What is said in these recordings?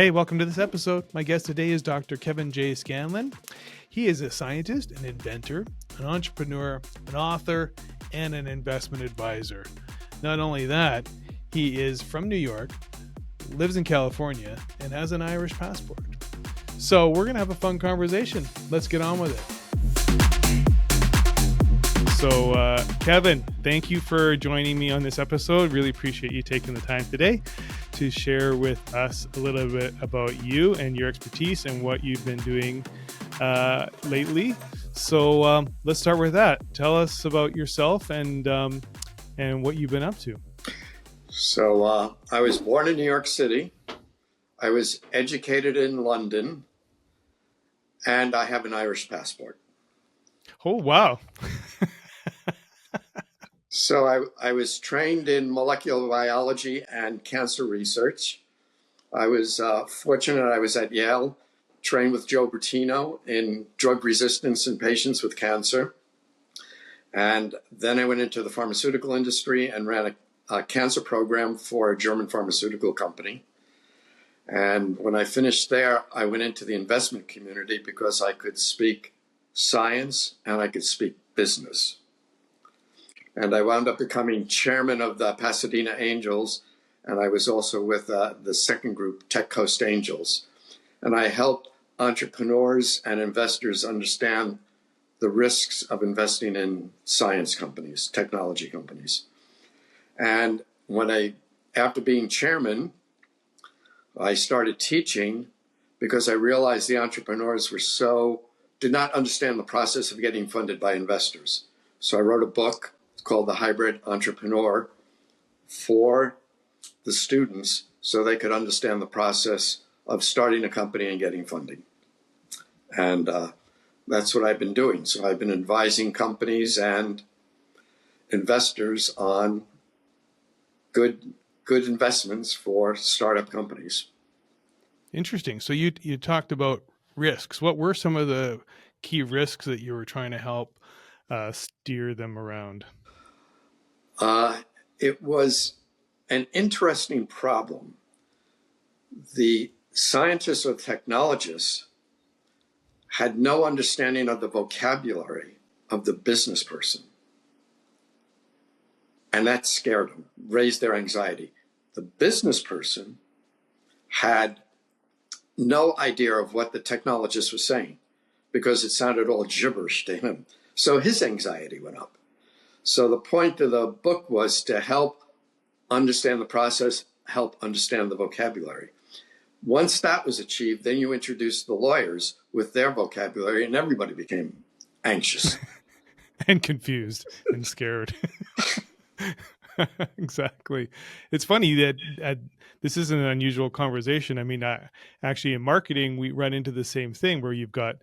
Hey, welcome to this episode. My guest today is Dr. Kevin J. Scanlon. He is a scientist, an inventor, an entrepreneur, an author, and an investment advisor. Not only that, he is from New York, lives in California, and has an Irish passport. So we're going to have a fun conversation. Let's get on with it. So, Kevin, thank you for joining me on this episode. Really appreciate you taking the time today to share with us a little bit about you and your expertise and what you've been doing lately. So let's start with that. Tell us about yourself and what you've been up to. So I was born in New York City. I was educated in London, and I have an Irish passport. Oh, wow. So I was trained in molecular biology and cancer research. I was fortunate I was at Yale, trained with Joe Bertino in drug resistance in patients with cancer. And then I went into the pharmaceutical industry and ran a cancer program for a German pharmaceutical company. And when I finished there, I went into the investment community because I could speak science and I could speak business. And I wound up becoming chairman of the Pasadena Angels, and I was also with the second group, Tech Coast Angels. And I helped entrepreneurs and investors understand the risks of investing in science companies, technology companies. And after being chairman, I started teaching because I realized the entrepreneurs did not understand the process of getting funded by investors. So I wrote a book called The Hybrid Entrepreneur for the students so they could understand the process of starting a company and getting funding. And that's what I've been doing. So I've been advising companies and investors on good investments for startup companies. Interesting. So you talked about risks. What were some of the key risks that you were trying to help steer them around? It was an interesting problem. The scientists or technologists had no understanding of the vocabulary of the business person. And that scared them, raised their anxiety. The business person had no idea of what the technologist was saying because it sounded all gibberish to him. So his anxiety went up. So the point of the book was to help understand the process, help understand the vocabulary. Once that was achieved, then you introduced the lawyers with their vocabulary, and everybody became anxious. And confused and scared. Exactly. It's funny that this isn't an unusual conversation. I mean, actually in marketing, we run into the same thing where you've got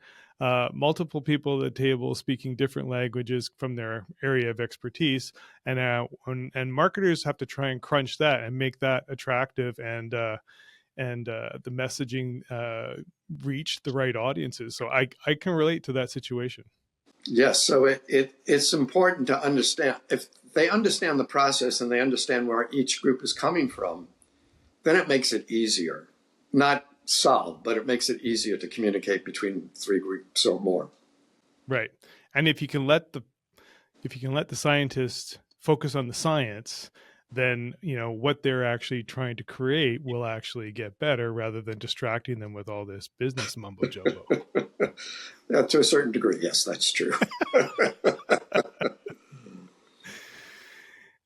multiple people at the table speaking different languages from their area of expertise, and marketers have to try and crunch that and make that attractive and the messaging reach the right audiences. So I can relate to that situation. Yes, so it's important to understand. If they understand the process and they understand where each group is coming from, then it makes it easier. Not solve, but it makes it easier to communicate between three groups or more. Right. And if you can let the scientists focus on the science, then what they're actually trying to create will actually get better rather than distracting them with all this business mumbo jumbo. Yeah, to a certain degree, yes, that's true.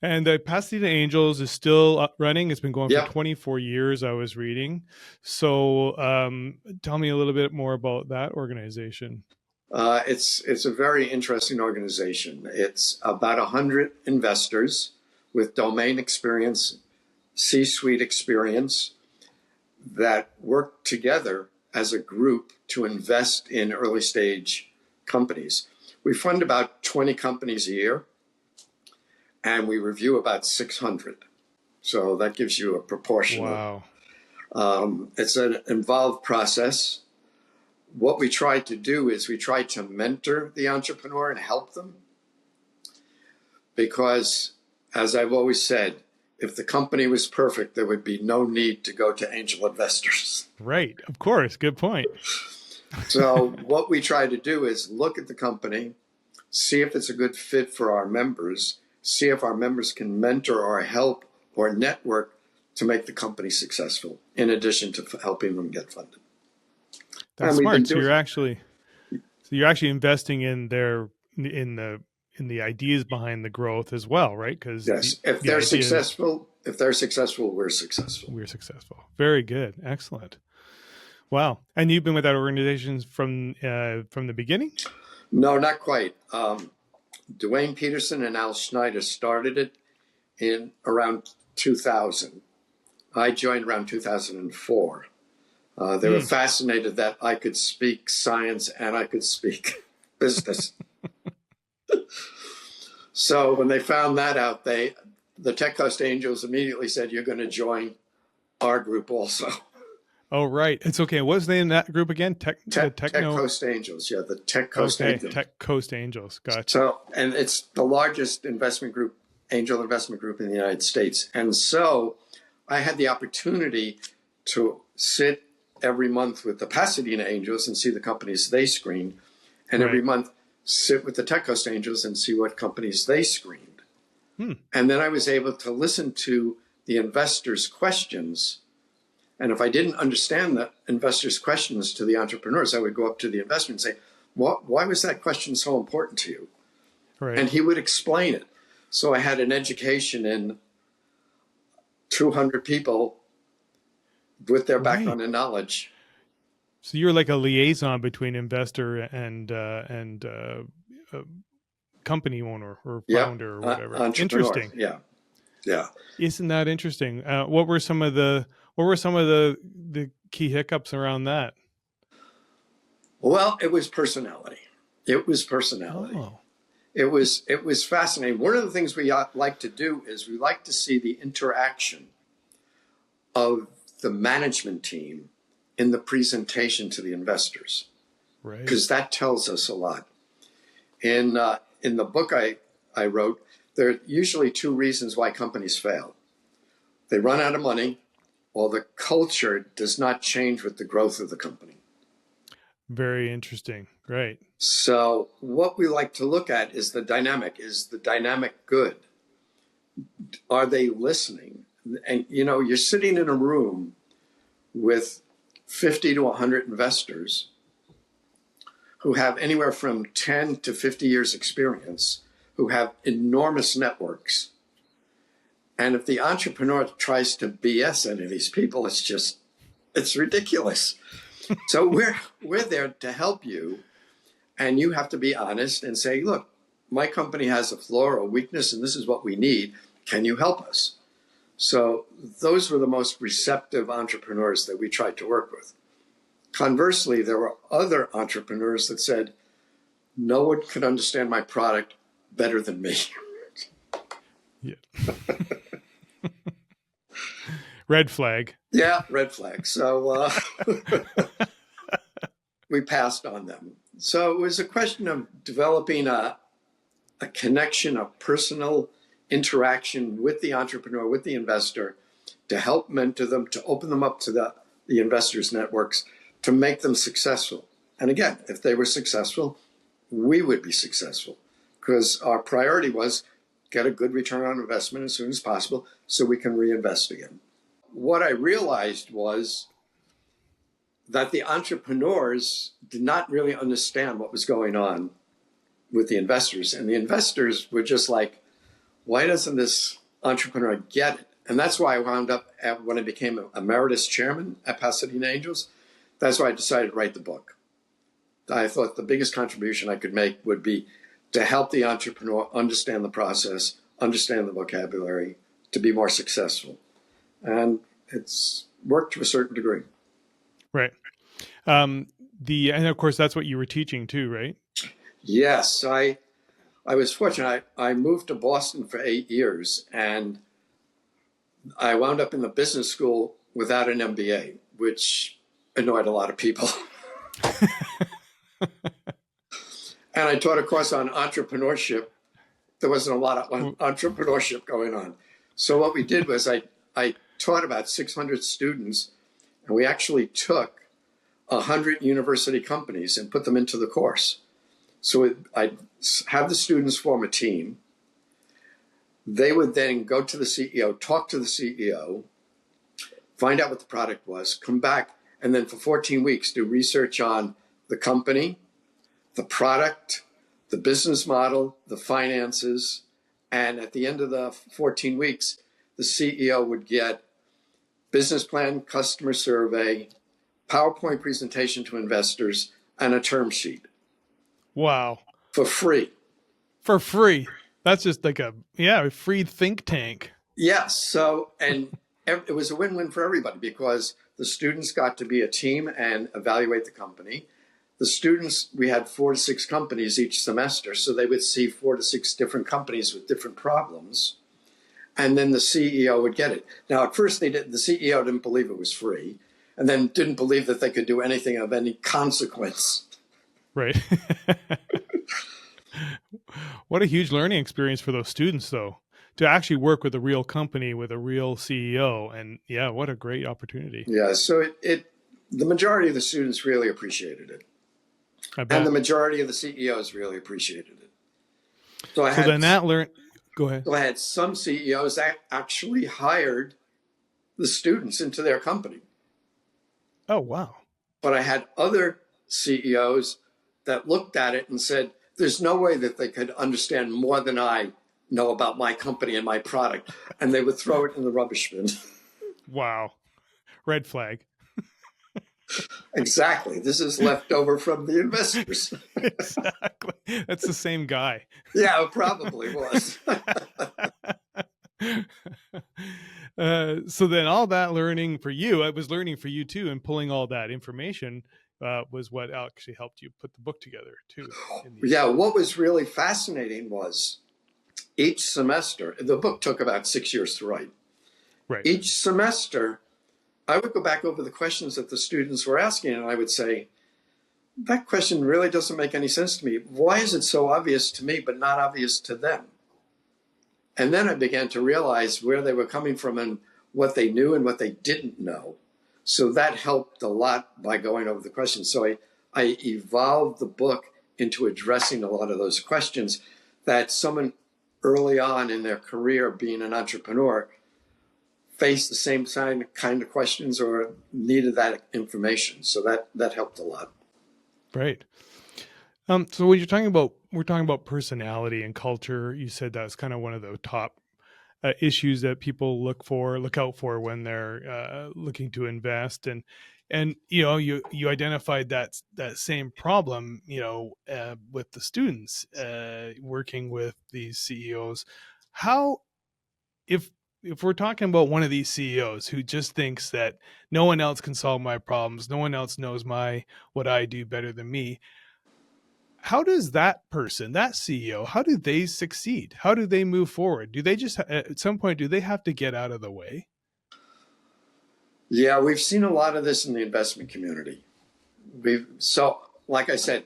And the Pasadena Angels is still running. It's been going Yep. for 24 years, I was reading. So tell me a little bit more about that organization. It's a very interesting organization. It's about 100 investors with domain experience, C-suite experience that work together as a group to invest in early stage companies. We fund about 20 companies a year, and we review about 600. So that gives you a proportion. Wow. It's an involved process. What we try to do is we try to mentor the entrepreneur and help them. Because, as I've always said, if the company was perfect, there would be no need to go to angel investors. Right. Of course. Good point. So what we try to do is look at the company, see if it's a good fit for our members, see if our members can mentor or help or network to make the company successful, in addition to helping them get funded. That's smart. So you're actually investing in the ideas behind the growth as well, right? Because yes, if they're successful, we're successful. We're successful. Very good. Excellent. Wow. And you've been with that organization from the beginning? No, not quite. Dwayne Peterson and Al Schneider started it in around 2000. I joined around 2004. They were fascinated that I could speak science and I could speak business. So when they found that out, the Tech Coast Angels immediately said, "You're going to join our group also." Oh, right. It's okay. What was the name of that group again? Tech Coast Angels. Yeah, the Tech Coast Angels. Tech Coast Angels. Gotcha. So, and it's the largest angel investment group in the United States. And so I had the opportunity to sit every month with the Pasadena Angels and see the companies they screened, and every month sit with the Tech Coast Angels and see what companies they screened. And then I was able to listen to the investors' questions. And if I didn't understand the investors' questions to the entrepreneurs, I would go up to the investor and say, why was that question so important to you? Right. And he would explain it. So I had an education in 200 people with their background and knowledge. So you're like a liaison between investor and company owner or founder or whatever. Interesting. Yeah. Isn't that interesting? What were some of the key hiccups around that? Well, it was personality. Oh. It was fascinating. One of the things we like to do is we like to see the interaction of the management team in the presentation to the investors, right? Because that tells us a lot. In the book I wrote, there are usually two reasons why companies fail. They run out of money, or the culture does not change with the growth of the company. Very interesting. Right. So what we like to look at is the dynamic. Is the dynamic good? Are they listening? And, you're sitting in a room with 50 to 100 investors who have anywhere from 10 to 50 years experience, who have enormous networks. And if the entrepreneur tries to BS any of these people, it's ridiculous. So we're there to help you. And you have to be honest and say, look, my company has a flaw or a weakness, and this is what we need. Can you help us? So those were the most receptive entrepreneurs that we tried to work with. Conversely, there were other entrepreneurs that said, no one could understand my product better than me. Yeah. Red flag. Yeah, red flag. So we passed on them. So it was a question of developing a connection, a personal interaction with the entrepreneur, with the investor, to help mentor them, to open them up to the investors' networks, to make them successful. And again, if they were successful, we would be successful, because our priority was get a good return on investment as soon as possible so we can reinvest again. What I realized was that the entrepreneurs did not really understand what was going on with the investors. And the investors were just like, why doesn't this entrepreneur get it? And that's why I wound up, when I became an emeritus chairman at Pasadena Angels, that's why I decided to write the book. I thought the biggest contribution I could make would be to help the entrepreneur understand the process, understand the vocabulary, to be more successful. And it's worked to a certain degree. Right. And of course, that's what you were teaching too, right? Yes. I was fortunate. I moved to Boston for 8 years, and I wound up in the business school without an MBA, which annoyed a lot of people. And I taught a course on entrepreneurship. There wasn't a lot of entrepreneurship going on. So what we did was I taught about 600 students, and we actually took 100 university companies and put them into the course. So I'd have the students form a team. They would then go to the CEO, talk to the CEO, find out what the product was, come back, and then for 14 weeks do research on the company, the product, the business model, the finances. And at the end of the 14 weeks, the CEO would get business plan, customer survey, PowerPoint presentation to investors, and a term sheet. Wow. For free. For free. That's just like a free think tank. Yes. So, and it was a win-win for everybody because the students got to be a team and evaluate the company. The students, we had 4 to 6 companies each semester, so they would see 4 to 6 different companies with different problems. And then the CEO would get it. Now, at first, the CEO didn't believe it was free, and then didn't believe that they could do anything of any consequence. Right. What a huge learning experience for those students, though, to actually work with a real company with a real CEO. And yeah, what a great opportunity. Yeah. So the majority of the students really appreciated it. I bet. And the majority of the CEOs really appreciated it. So then that go ahead. So I had some CEOs that actually hired the students into their company. Oh, wow. But I had other CEOs that looked at it and said, there's no way that they could understand more than I know about my company and my product. And they would throw it in the rubbish bin. Wow. Red flag. Exactly. This is left over from the investors. Exactly. That's the same guy. Yeah, it probably was. So then all that learning for you, I was learning for you too, and pulling all that information was what actually helped you put the book together too. Yeah, what was really fascinating was each semester, the book took about 6 years to write. Right. Each semester, I would go back over the questions that the students were asking, and I would say, that question really doesn't make any sense to me. Why is it so obvious to me, but not obvious to them? And then I began to realize where they were coming from and what they knew and what they didn't know. So that helped a lot by going over the questions. So I evolved the book into addressing a lot of those questions that someone early on in their career being an entrepreneur faced the same kind of questions or needed that information. So that helped a lot. Right. So when we're talking about personality and culture. You said that's kind of one of the top issues that people look out for when they're looking to invest. And you identified that same problem, with the students working with these CEOs. How, if we're talking about one of these CEOs who just thinks that no one else can solve my problems, no one else knows what I do better than me, how does that person, that CEO, how do they succeed? How do they move forward? Do they just, at some point, do they have to get out of the way? Yeah, we've seen a lot of this in the investment community. So, like I said,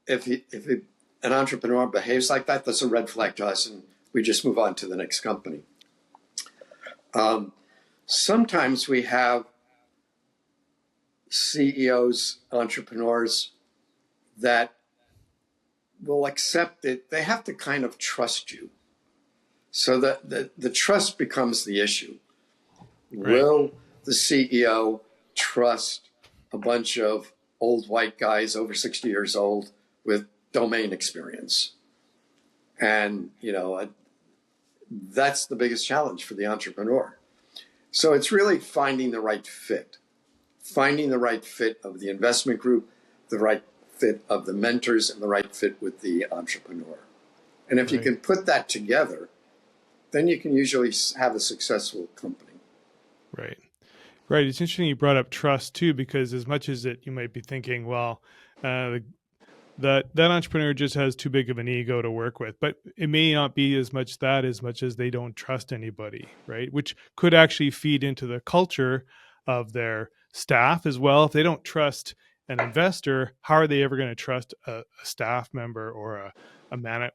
if an entrepreneur behaves like that, that's a red flag to us, and we just move on to the next company. Sometimes we have CEOs, entrepreneurs that will accept it. They have to kind of trust you. So the trust becomes the issue. Right. Will the CEO trust a bunch of old white guys over 60 years old with domain experience? And, that's the biggest challenge for the entrepreneur. So it's really finding the right fit of the investment group, the right fit of the mentors, and the right fit with the entrepreneur. And if you can put that together, then you can usually have a successful company. Right. Right. It's interesting you brought up trust too, because as much as you might be thinking, well, that entrepreneur just has too big of an ego to work with, but it may not be as much as they don't trust anybody, right? Which could actually feed into the culture of their staff as well. If they don't trust an investor, how are they ever going to trust a staff member or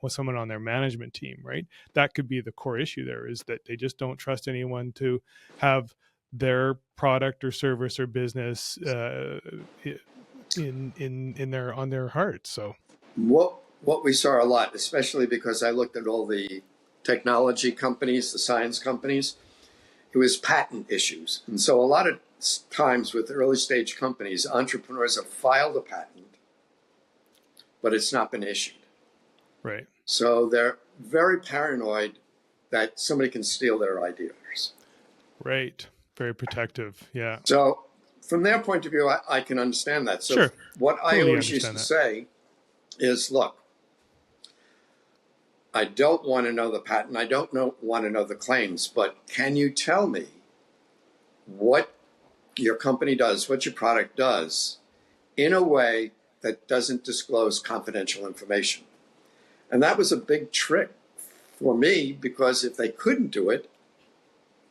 or someone on their management team, right? That could be the core issue there, is that they just don't trust anyone to have their product or service or business in their on their heart. So what we saw a lot, especially because I looked at all the technology companies, the science companies, it was patent issues. And so a lot of times with early stage companies, entrepreneurs have filed a patent, but it's not been issued. right. So they're very paranoid that somebody can steal their ideas. Right. Very protective. Yeah. So from their point of view, I can understand that. So Sure. what I Totally always used to understand that. say is, look, I don't want to know the patent. I don't want to know the claims, but can you tell me what your company does, what your product does, in a way that doesn't disclose confidential information? And that was a big trick for me, because if they couldn't do it,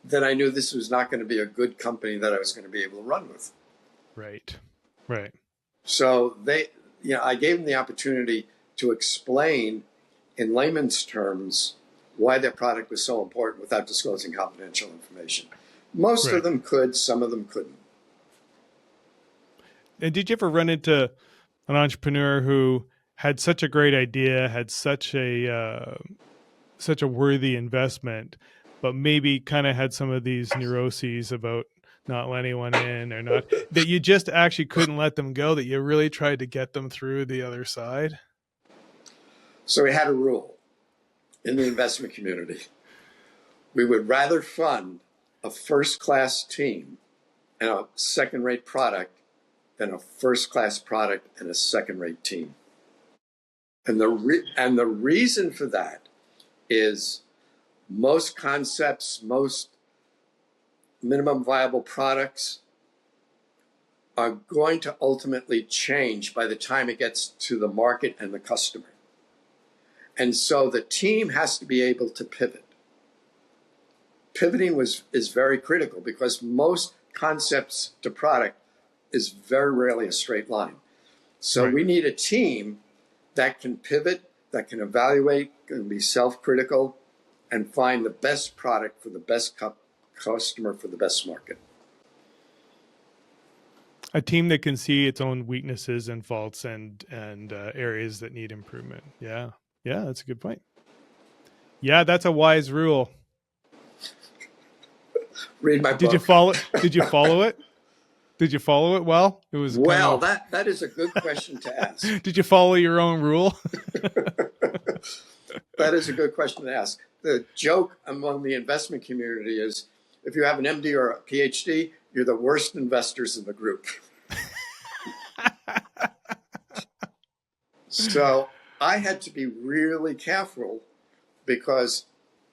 then I knew this was not going to be a good company that I was going to be able to run with. Right. Right. So I gave them the opportunity to explain in layman's terms why their product was so important without disclosing confidential information. Most of them could, some of them couldn't. And did you ever run into an entrepreneur who had such a great idea, had such a worthy investment, but maybe kind of had some of these neuroses about not letting anyone in, or not, that you just actually couldn't let them go, that you really tried to get them through the other side? So we had a rule in the investment community. We would rather fund a first-class team and a second-rate product than a first-class product and a second-rate team. And the reason for that is most concepts, most minimum viable products are going to ultimately change by the time it gets to the market and the customer. And so the team has to be able to pivot. Pivoting is very critical, because most concepts to product is very rarely a straight line. So we need a team that can pivot, that can evaluate, can be self-critical, and find the best product for the best customer for the best market. A team that can see its own weaknesses and faults and areas that need improvement. Yeah. Yeah, that's a good point. Yeah, that's a wise rule. Read my book. Did you follow it? Did you follow it? Did you follow it well? It was well. That is a good question to ask. Did you follow your own rule? That is a good question to ask. The joke among the investment community is, if you have an MD or a PhD, you're the worst investors in the group. So I had to be really careful, because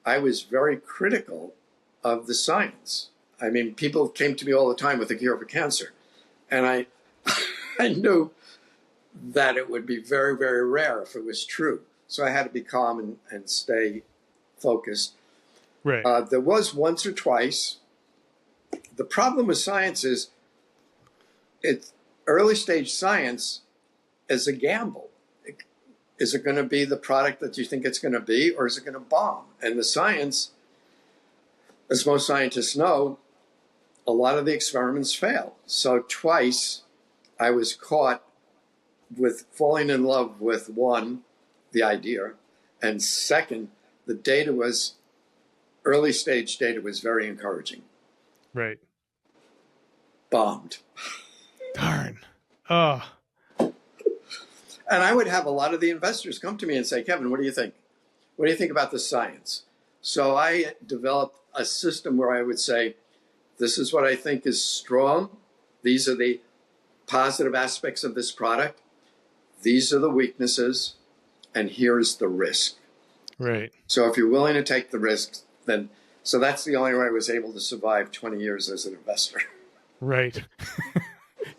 I was very critical of the science. I mean, people came to me all the time with a cure for cancer. And I knew that it would be very, very rare if it was true. So I had to be calm and stay focused. Right. There was once or twice. The problem with science is early stage science is a gamble. Is it going to be the product that you think it's going to be, or is it going to bomb? And the science, as most scientists know, a lot of the experiments fail. So twice I was caught with falling in love with, one, the idea, and second, the data was, early stage data was very encouraging. Right. Bombed. Darn. Oh. And I would have a lot of the investors come to me and say, Kevin, what do you think? What do you think about the science? So I developed a system where I would say, this is what I think is strong. These are the positive aspects of this product. These are the weaknesses. And here's the risk. Right. So if you're willing to take the risks, then, so that's the only way I was able to survive 20 years as an investor. Right.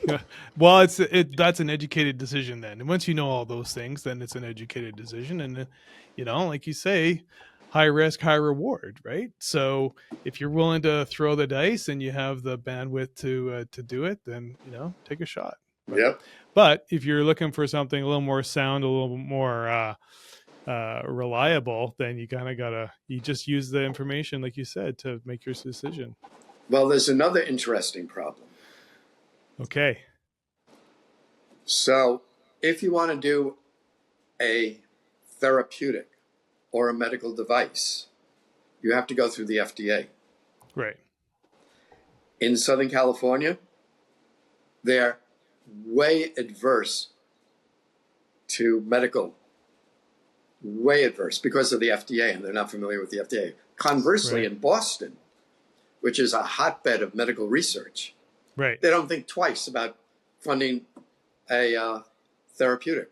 Yeah. Well, that's an educated decision then. And once you know all those things, then it's an educated decision. And, like you say, high risk, high reward, right? So if you're willing to throw the dice and you have the bandwidth to do it, then, take a shot. Yep. But if you're looking for something a little more sound, a little more reliable, then you kind of gotta you just use the information, like you said, to make your decision. Well, there's another interesting problem. Okay. So, if you want to do a therapeutic or a medical device, you have to go through the FDA. Right. In Southern California, they're way adverse to medical, way adverse because of the FDA, and they're not familiar with the FDA. Conversely, Right. in Boston, which is a hotbed of medical research, Right. they don't think twice about funding a therapeutic.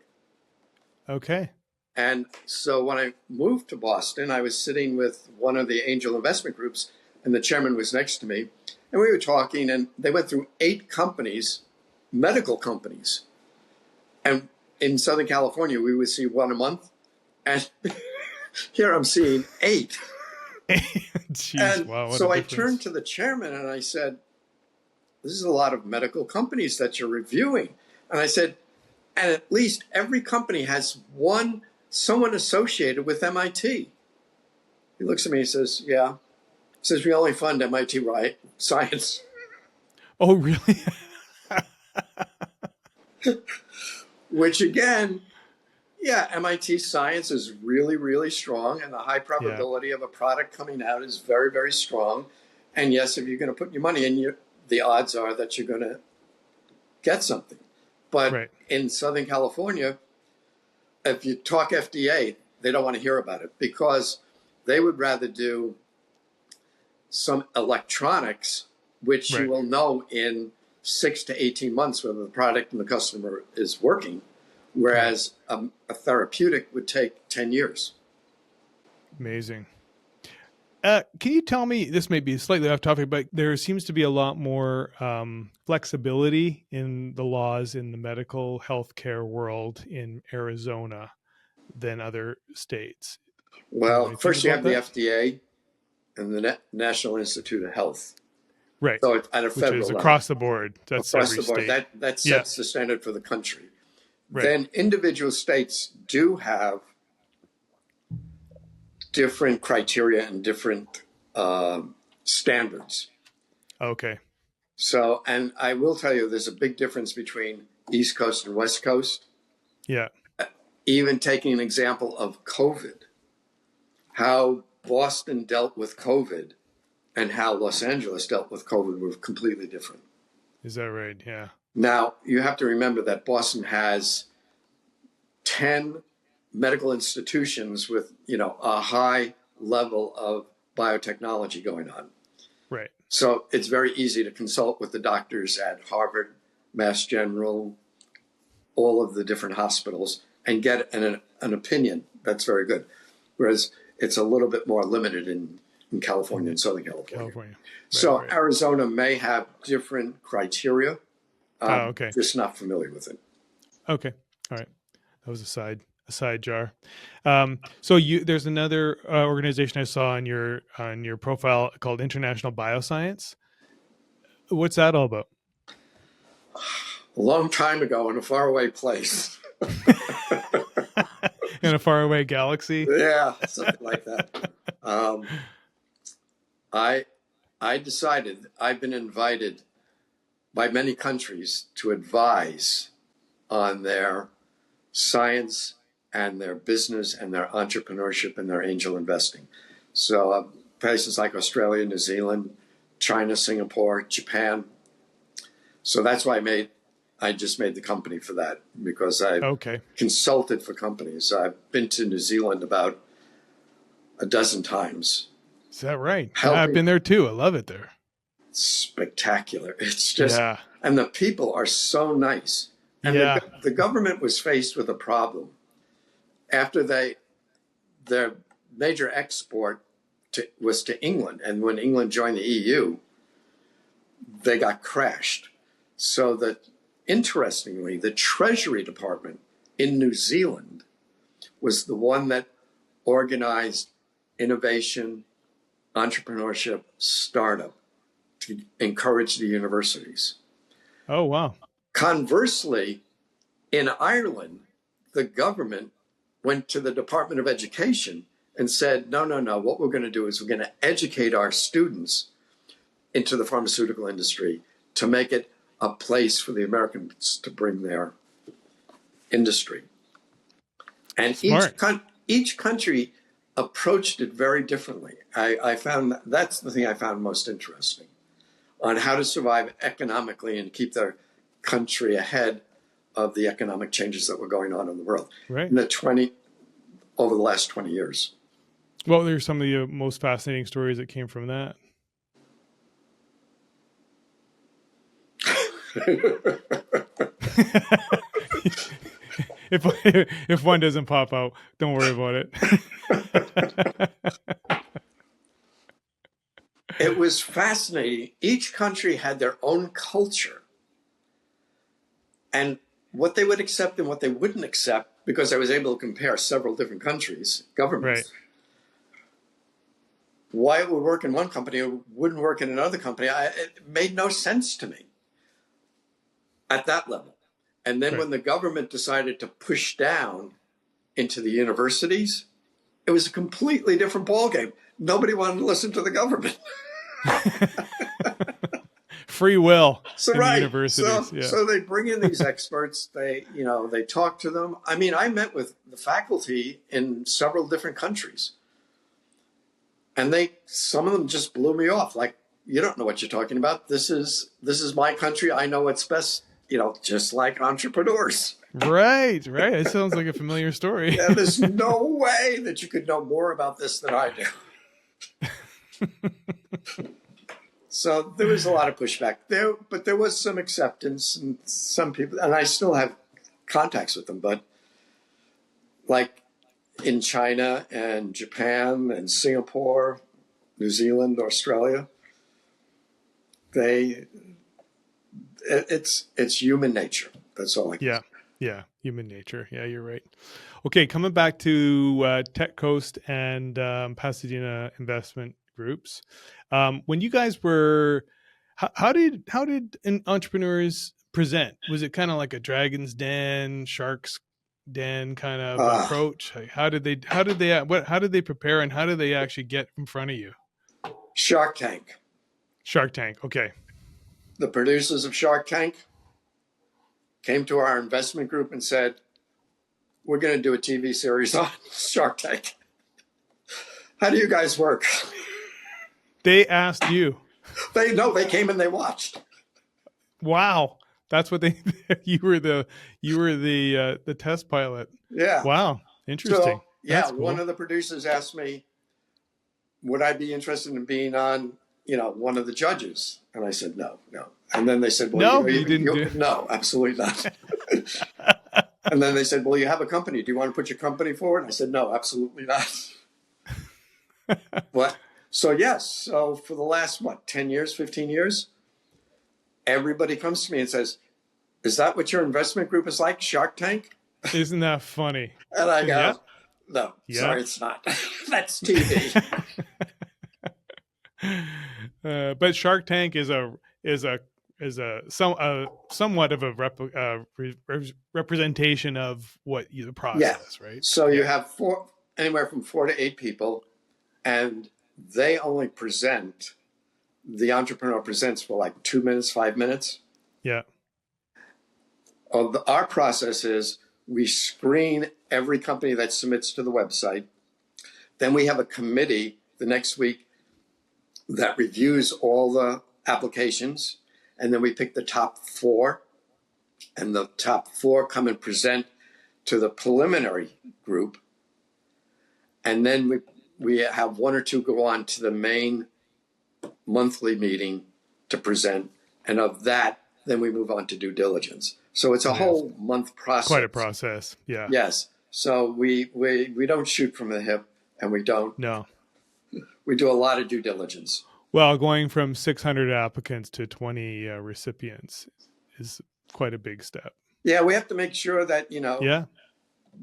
Okay. And so when I moved to Boston, I was sitting with one of the angel investment groups, and the chairman was next to me. And we were talking, and they went through 8 companies, medical companies. And in Southern California, we would see 1 a month. And here I'm seeing 8. Jeez, And wow, what so a I difference. turned to the chairman and I said, this is a lot of medical companies that you're reviewing. And I said, and at least every company has someone associated with MIT. He looks at me and says, yeah. He says, we only fund MIT science. Oh, really? Which again, yeah, MIT science is really, really strong, and the high probability of a product coming out is very, very strong. And yes, if you're going to put your money in, the odds are that you're going to get something. But Right. in Southern California, if you talk FDA, they don't want to hear about it because they would rather do some electronics, which Right. you will know in 6 to 18 months whether the product and the customer is working, whereas a therapeutic would take 10 years. Amazing. Can you tell me, this may be slightly off topic, but there seems to be a lot more flexibility in the laws in the medical healthcare world in Arizona than other states. Well, first you have the that? FDA and the National Institute of Health. Right. So it's at a Which federal is level. across the board. That's Across every the board. state. That sets the standard for the country. Right. Then individual states do have different criteria and different standards. Okay. So, and I will tell you, there's a big difference between East Coast and West Coast. Yeah. Even taking an example of COVID, how Boston dealt with COVID and how Los Angeles dealt with COVID were completely different. Is that right? Yeah. Now, you have to remember that Boston has 10 medical institutions with, a high level of biotechnology going on. Right. So it's very easy to consult with the doctors at Harvard, Mass General, all of the different hospitals, and get an opinion that's very good. Whereas it's a little bit more limited in California and Southern California. Right, so right. Arizona may have different criteria. Okay. Just not familiar with it. Okay. All right. That was a side jar. So there's another organization I saw on your profile called International Bioscience. What's that all about? A long time ago in a faraway place. In a faraway galaxy? Yeah, something like that. I decided, I've been invited by many countries to advise on their science and their business and their entrepreneurship and their angel investing. So places like Australia, New Zealand, China, Singapore, Japan. So that's why I just made the company for that, because I consulted for companies. I've been to New Zealand about a dozen times. Is that right? I've been there too. I love it there. It's spectacular. It's just, and the people are so nice. And the government was faced with a problem. After their major export was to England, and when England joined the EU, they got crashed. So that, interestingly, the Treasury Department in New Zealand was the one that organized innovation, entrepreneurship, startup to encourage the universities. Oh, wow. Conversely, in Ireland, the government went to the Department of Education and said, no, what we're going to do is we're going to educate our students into the pharmaceutical industry to make it a place for the Americans to bring their industry. And each country approached it very differently. I found that's the thing I found most interesting on how to survive economically and keep their country ahead of the economic changes that were going on in the world over the last 20 years. Well, there's some of the most fascinating stories that came from that. If one doesn't pop out, don't worry about it. It was fascinating. Each country had their own culture and what they would accept and what they wouldn't accept, because I was able to compare several different countries, governments. Right. Why it would work in one company, it wouldn't work in another company. It made no sense to me at that level. And then when the government decided to push down into the universities, it was a completely different ballgame. Nobody wanted to listen to the government. Free will in the universities. So they bring in these experts. They talk to them. I mean, I met with the faculty in several different countries, and some of them just blew me off. Like, you don't know what you're talking about. This is my country. I know what's best. Just like entrepreneurs. Right. It sounds like a familiar story. Yeah, there's no way that you could know more about this than I do. So there was a lot of pushback there, but there was some acceptance, and some people, and I still have contacts with them, but like in China and Japan and Singapore, New Zealand, Australia, it's human nature. That's all I can say. Yeah, human nature. Yeah, you're right. Okay, coming back to Tech Coast and Pasadena investment groups. When you guys were, how did entrepreneurs present? Was it kind of like a Dragon's Den, Shark's Den kind of approach? How did they prepare, and how did they actually get in front of you? Shark Tank. Okay. The producers of Shark Tank came to our investment group and said, we're going to do a TV series on Shark Tank. How do you guys work? They asked you. They came and they watched. Wow. That's what you were the test pilot. Yeah. Wow. Interesting. So, cool. One of the producers asked me, would I be interested in being on, one of the judges? And I said, no. And then they said, well, no, you didn't. No, absolutely not. And then they said, well, you have a company. Do you want to put your company forward? And I said, no, absolutely not. But so, yes. So for the last, 10 years, 15 years, everybody comes to me and says, is that what your investment group is like, Shark Tank? Isn't that funny? And I go, no, sorry, it's not. That's TV. But Shark Tank is somewhat of a representation of what the process, right? So you have anywhere from 4 to 8 people, and they only present. The entrepreneur presents for like 2 minutes, 5 minutes. Yeah. Our process is we screen every company that submits to the website. Then we have a committee the next week that reviews all the applications. And then we pick the top 4. And the top 4 come and present to the preliminary group. And then we have 1 or 2 go on to the main monthly meeting to present. And of that, then we move on to due diligence. So it's a whole month process. Quite a process, yeah. Yes. So we don't shoot from the hip, and we don't. No. We do a lot of due diligence. Well, going from 600 applicants to 20 recipients is quite a big step. Yeah, we have to make sure that,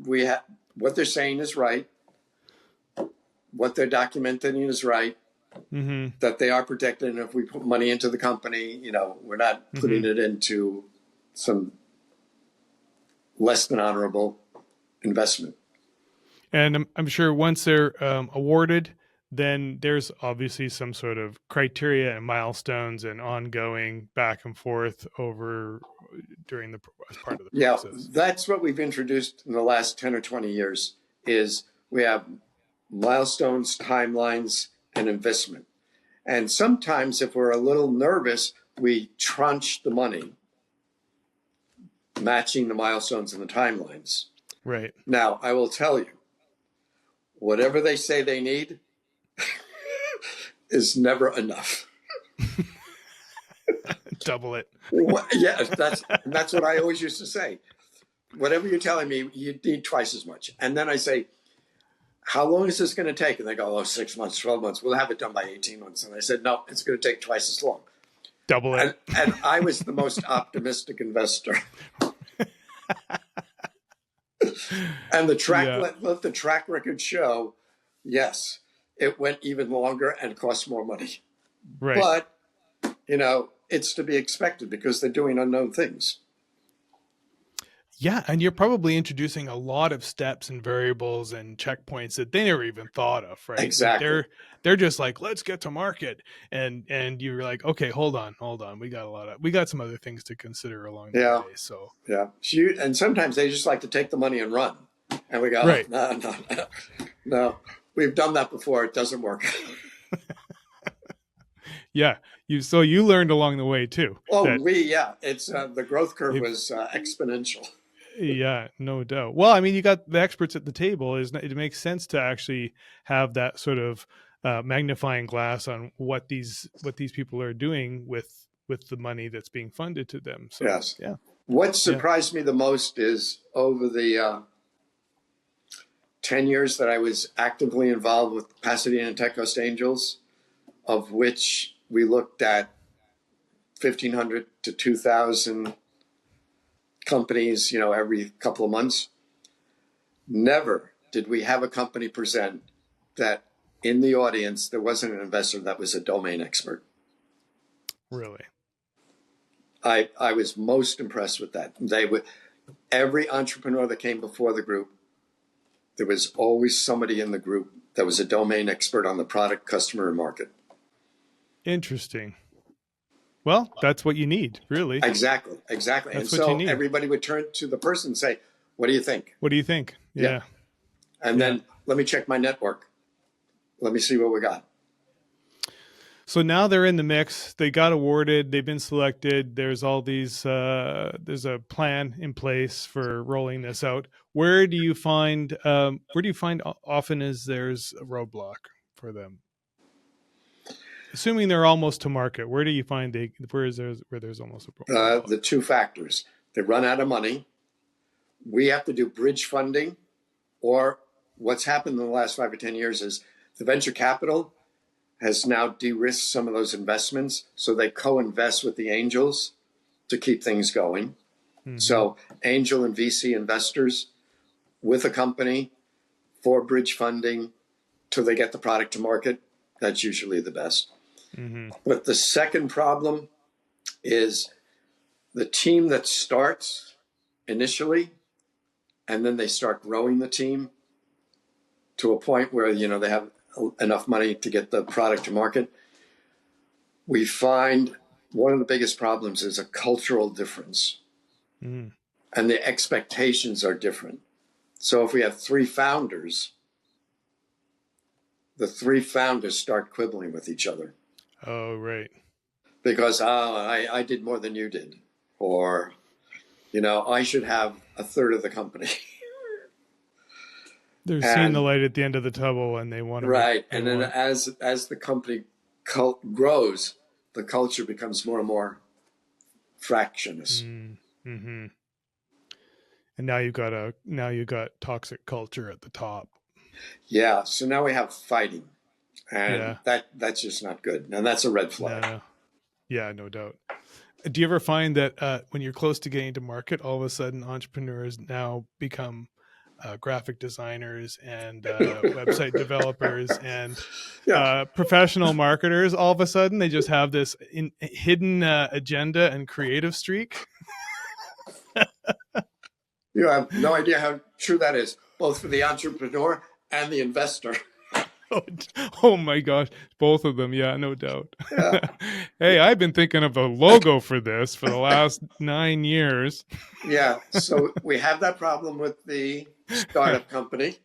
we have what they're saying is right, what they're documenting is right, that they are protected. And if we put money into the company, we're not putting it into some less than honorable investment. And I'm sure once they're awarded, then there's obviously some sort of criteria and milestones and ongoing back and forth over during the as part of the process. That's what we've introduced in the last 10 or 20 years is we have milestones, timelines, and investment. And sometimes if we're a little nervous, we tranche the money, matching the milestones and the timelines. Right. Now, I will tell you, whatever they say they need is never enough. Double it. Yeah, that's what I always used to say. Whatever you're telling me, you need twice as much. And then I say, how long is this going to take? And they go, 6 months, 12 months. We'll have it done by 18 months. And I said, no, it's going to take twice as long. Double it. And I was the most optimistic investor. And let the track record show, yes, it went even longer and cost more money. Right. But, it's to be expected because they're doing unknown things. Yeah, and you're probably introducing a lot of steps and variables and checkpoints that they never even thought of, right? Exactly. Like they're just like, let's get to market, and you're like, okay, hold on, we got some other things to consider along the way. So and sometimes they just like to take the money and run, and we go, right. No, we've done that before. It doesn't work. Yeah, you learned along the way too. It's the growth curve was exponential. Yeah, no doubt. Well, I mean, you got the experts at the table. It makes sense to actually have that sort of magnifying glass on what these people are doing with the money that's being funded to them. So, yes. Yeah. What surprised me the most is over the 10 years that I was actively involved with Pasadena and Tech Coast Angels, of which we looked at 1,500 to 2,000 companies, every couple of months. Never did we have a company present that in the audience there wasn't an investor that was a domain expert. Really? I was most impressed with that. Every entrepreneur that came before the group, there was always somebody in the group that was a domain expert on the product, customer, and market. Interesting. Well, that's what you need, really. Exactly. That's and what so you need. Everybody would turn to the person and say, what do you think? What do you think? Yeah. And then let me check my network. Let me see what we got. So now they're in the mix. They got awarded. They've been selected. There's all these, there's a plan in place for rolling this out. Where do you find often is there's a roadblock for them? Assuming they're almost to market, where do you find where there's almost a roadblock? The two factors. They run out of money. We have to do bridge funding, or what's happened in the last 5 or 10 years is the venture capital has now de-risked some of those investments, so they co-invest with the angels to keep things going. Mm-hmm. So angel and VC investors with a company for bridge funding till they get the product to market. That's usually the best. Mm-hmm. But the second problem is the team that starts initially, and then they start growing the team to a point where, they have enough money to get the product to market. We find one of the biggest problems is a cultural difference. Mm. And the expectations are different. So if we have 3 founders, the 3 founders start quibbling with each other. Oh, right. Because I did more than you did. Or, I should have a third of the company. They're seeing the light at the end of the tunnel and they want to. Right. And then as the company grows, the culture becomes more and more fractious. Mm-hmm. And now you got toxic culture at the top. Yeah. So now we have fighting. And that's just not good. And that's a red flag. No. Yeah, no doubt. Do you ever find that when you're close to getting to market, all of a sudden entrepreneurs now become graphic designers and website developers and professional marketers? All of a sudden, they just have this hidden agenda and creative streak. You have no idea how true that is, both for the entrepreneur and the investor. Oh, oh my gosh, both of them. Yeah, no doubt. Yeah. Hey, I've been thinking of a logo for this for the last 9 years. Yeah. So we have that problem with the startup company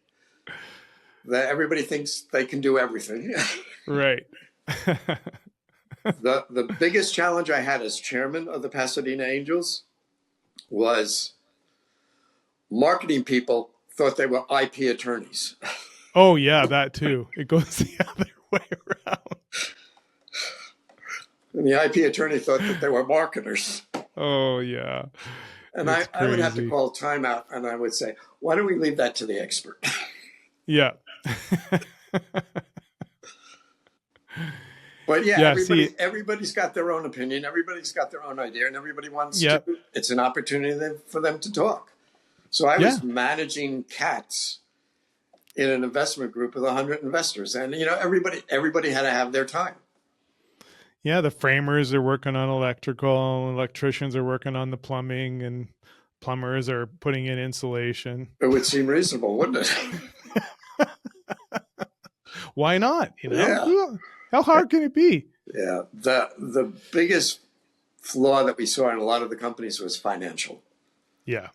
that everybody thinks they can do everything. Right. The biggest challenge I had as chairman of the Pasadena Angels was marketing people thought they were IP attorneys. Oh yeah, that too. It goes the other way around. And the IP attorney thought that they were marketers. Oh yeah. And It's I would have to crazy. call timeout and I would say, why don't we leave that to the expert? Yeah. But yeah, Yeah, see, everybody's got their own opinion, everybody's got their own idea, and everybody wants to. yeah. It's an opportunity for them to talk. So I Yeah. was managing cats in an investment group with 100 investors, and everybody had to have their time. Yeah, the framers are working on electrical, electricians are working on the plumbing, and plumbers are putting in insulation. It would seem reasonable, wouldn't it? Why not? Yeah, How hard can it be? yeah. The biggest flaw that we saw in a lot of the companies was financial. Yeah.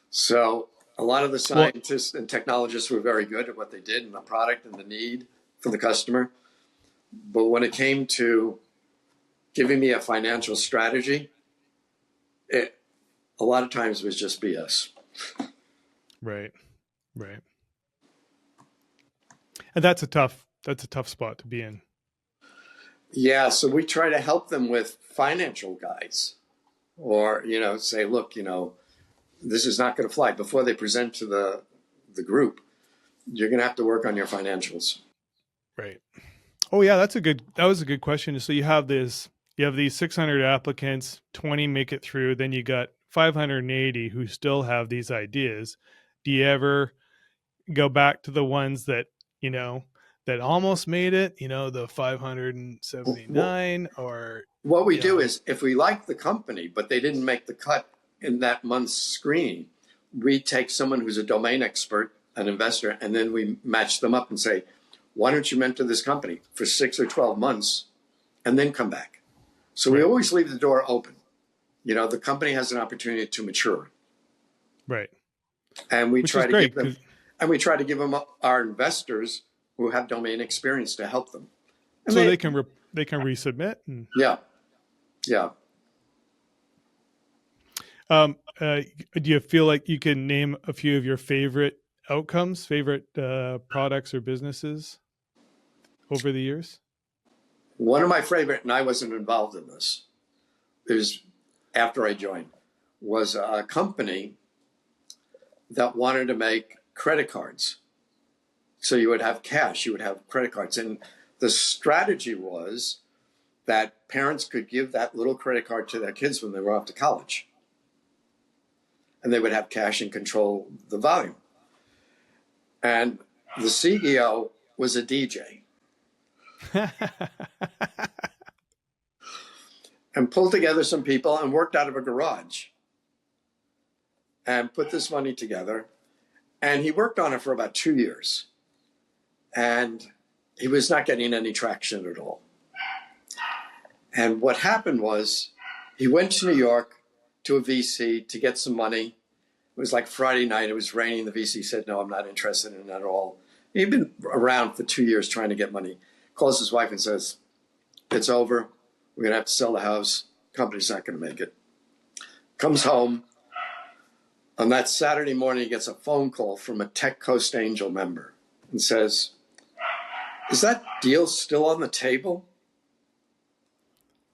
So a lot of the Well, scientists and technologists were very good at what they did and the product and the need for the customer. But when it came to giving me a financial strategy, it a lot of times was just BS. right. Right. And that's a tough spot to be in. Yeah, so we try to help them with financial guides or, say, look, this is not going to fly. Before they present to the group, you're going to have to work on your financials. Right. Oh yeah, that was a good question. So you have these 600 applicants, 20 make it through, then you got 580 who still have these ideas. Do you ever go back to the ones that, you know, that almost made it, the Well, 579 or, what we you do know, is if we like the company, but they didn't make the cut in that month's screening, we take someone who's a domain expert, an investor, and then we match them up and say, why don't you mentor this company for 6 or 12 months and then come back? So we right, always leave the door open. The company has an opportunity to mature. right. And we Which is try to give great them because our investors who have domain experience to help them. And so they can resubmit and yeah, yeah. do you feel like you can name a few of your favorite outcomes, favorite products or businesses over the years? One of my favorite, and I wasn't involved in this, is after I joined, was a company that wanted to make credit cards. So you would have cash, you would have credit cards. And the strategy was that parents could give that little credit card to their kids when they were off to college. And they would have cash and control the volume. And the CEO was a DJ and pulled together some people and worked out of a garage and put this money together. And he worked on it for about 2 years. And he was not getting any traction at all. And what happened was he went to New York to a VC to get some money. It was like Friday night. It was raining. The VC said, no, I'm not interested in it at all. He'd been around for 2 years trying to get money. Calls his wife and says, it's over. We're going to have to sell the house. Company's not going to make it. Comes home. On that Saturday morning, he gets a phone call from a Tech Coast Angel member and says, is that deal still on the table?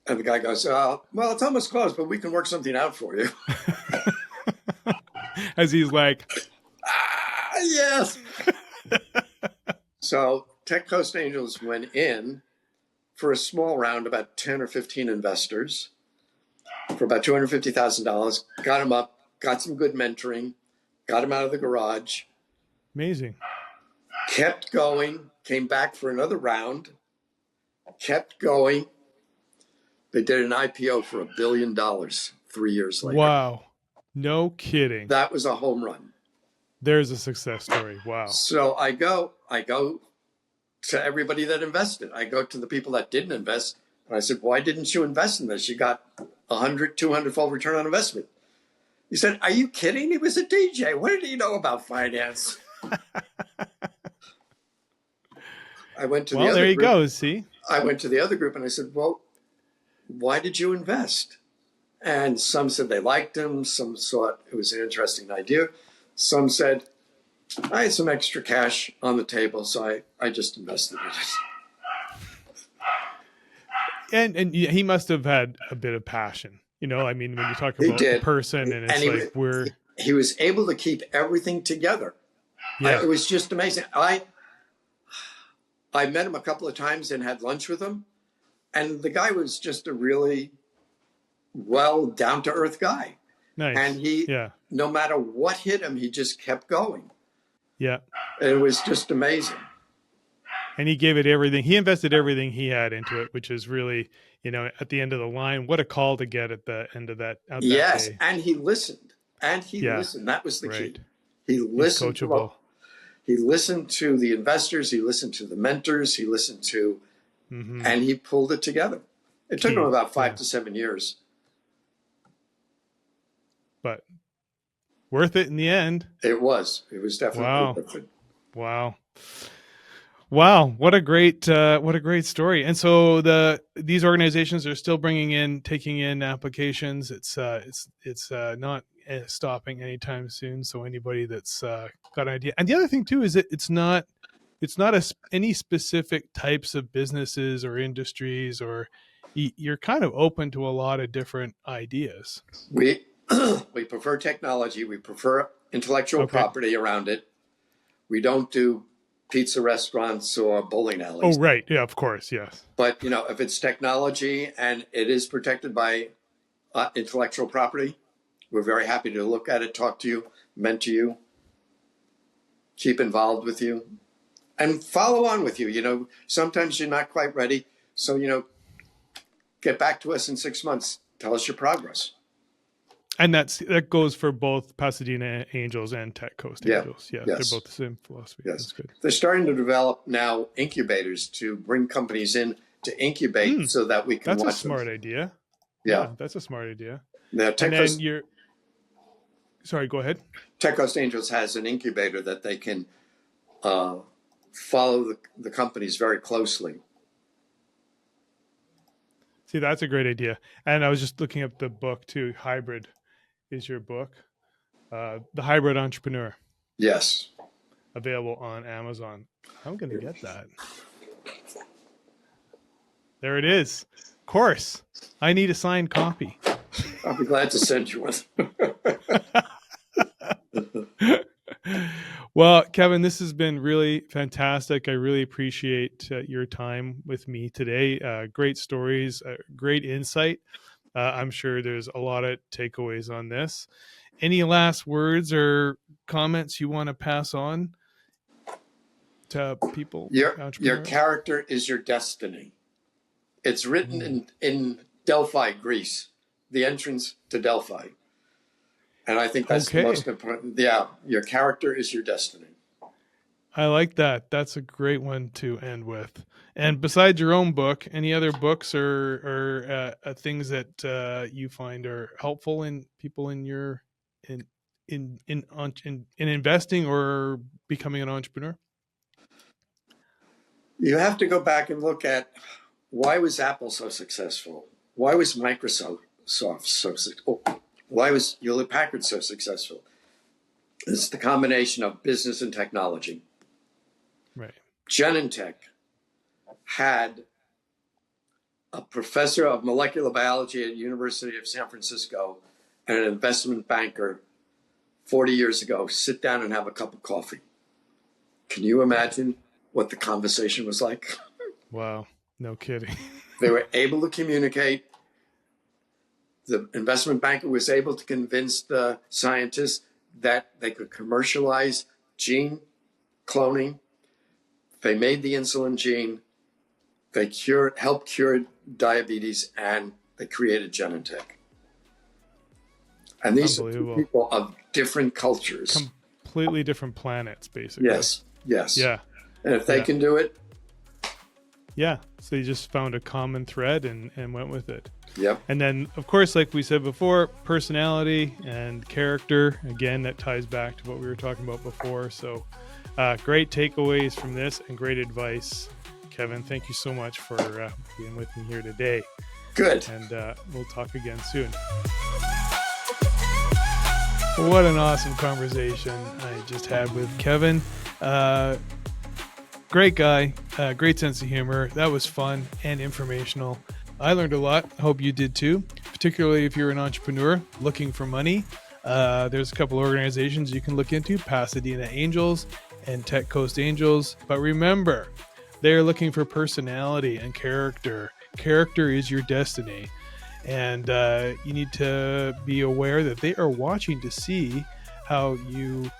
And the guy goes, well, it's almost closed, but we can work something out for you. As he's like, Yes. So Tech Coast Angels went in for a small round, about 10 or 15 investors for about $250,000, got him up, got some good mentoring, got him out of the garage, amazing. kept going, came back for another round, kept going. They did an IPO for $1 billion 3 years later. Wow. No kidding. That was a home run. There's a success story. Wow. So I go to everybody that invested. I go to the people that didn't invest, and I said, why didn't you invest in this? You got 100, 200-fold return on investment. He said, are you kidding? He was a DJ. What did he know about finance? I went to the other there you group. go. See? I went to the other group and I said, well, why did you invest? And some said they liked him. Some thought it was an interesting idea. Some said, I had some extra cash on the table, so I just invested in it. And he must have had a bit of passion. You know, I mean, when you talk about the person and it's and he was able to keep everything together. Yeah. It was just amazing. I met him a couple of times and had lunch with him. And the guy was just a really down-to-earth guy. Nice. And no matter what hit him, he just kept going. Yeah. It was just amazing. And he gave it everything. He invested everything he had into it, which is really, you know, at the end of the line, what a call to get at the end of that. Yes. Day. And he listened. Listened. That was the key. He listened. He's coachable. He listened to the investors. He listened to the mentors. He listened to, and he pulled it together. It took him about 5 to 7 years. But worth it in the end. It was. It was definitely worth it. Wow. What a great story. And so these organizations are still taking in applications. It's not stopping anytime soon. So anybody that's got an idea. And the other thing too is that it's not any specific types of businesses or industries, or you're kind of open to a lot of different ideas. We prefer technology. We prefer intellectual property around it. We don't do pizza restaurants or bowling alleys. Oh, right. Yeah, of course. Yes. But, you know, if it's technology and it is protected by intellectual property, we're very happy to look at it, talk to you, mentor you, keep involved with you, and follow on with you. You know, sometimes you're not quite ready. So, you know, get back to us in 6 months. Tell us your progress. And that goes for both Pasadena Angels and Tech Coast Angels. Yeah, yes. They're both the same philosophy. Yes. That's good. They're starting to develop now incubators to bring companies in to incubate so that we can watch them. That's a smart idea. Yeah, that's a smart idea. Now, sorry, go ahead. Tech Coast Angels has an incubator that they can follow the companies very closely. See, that's a great idea. And I was just looking up the book too. Hybrid is your book. The Hybrid Entrepreneur. Yes. Available on Amazon. I'm going to get that. There it is. Of course. I need a signed copy. I'll be glad to send you one. Well, Kevin, this has been really fantastic. I really appreciate your time with me today. Great stories, great insight. I'm sure there's a lot of takeaways on this. Any last words or comments you want to pass on to people? Your character is your destiny. It's written in Delphi, Greece, the entrance to Delphi. And I think that's the most important. Yeah, your character is your destiny. I like that. That's a great one to end with. And besides your own book, any other books or things that you find are helpful in people in your in investing or becoming an entrepreneur? You have to go back and look at why was Apple so successful? Why was Microsoft so successful? Why was Hewlett-Packard so successful? It's the combination of business and technology. Right. Genentech had a professor of molecular biology at the University of San Francisco and an investment banker 40 years ago sit down and have a cup of coffee. Can you imagine what the conversation was like? Wow. No kidding. They were able to communicate. The investment banker was able to convince the scientists that they could commercialize gene cloning. They made the insulin gene. They helped cure diabetes, and they created Genentech. And these are two Unbelievable. people of different cultures. Completely different planets, basically. Yes, yes. Yeah. And if they Yeah. can do it, Yeah. So you just found a common thread and went with it. yep. And then, of course, like we said before, personality and character. Again, that ties back to what we were talking about before. So great takeaways from this and great advice. Kevin, thank you so much for being with me here today. Good. And we'll talk again soon. What an awesome conversation I just had with Kevin. Great guy, great sense of humor. That was fun and informational. I learned a lot. Hope you did too, particularly if you're an entrepreneur looking for money. There's a couple organizations you can look into, Pasadena Angels and Tech Coast Angels. But remember, they're looking for personality and character. Character is your destiny. And you need to be aware that they are watching to see how you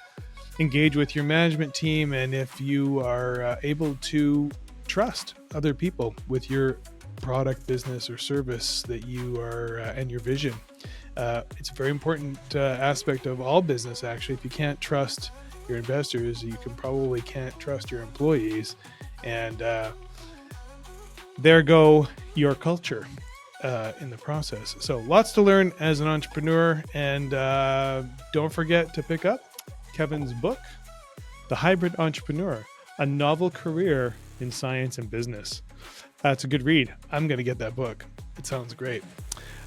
engage with your management team and if you are able to trust other people with your product, business, or service that you are and your vision. It's a very important aspect of all business, actually. If you can't trust your investors, you probably can't trust your employees. And there go your culture in the process. So lots to learn as an entrepreneur. And don't forget to pick up Kevin's book, The Hybrid Entrepreneur, a novel career in science and business. It's a good read. I'm going to get that book. It sounds great.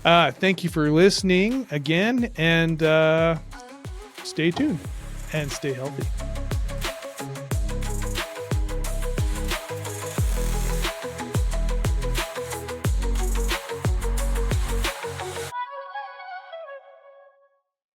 Thank you for listening again, and stay tuned and stay healthy.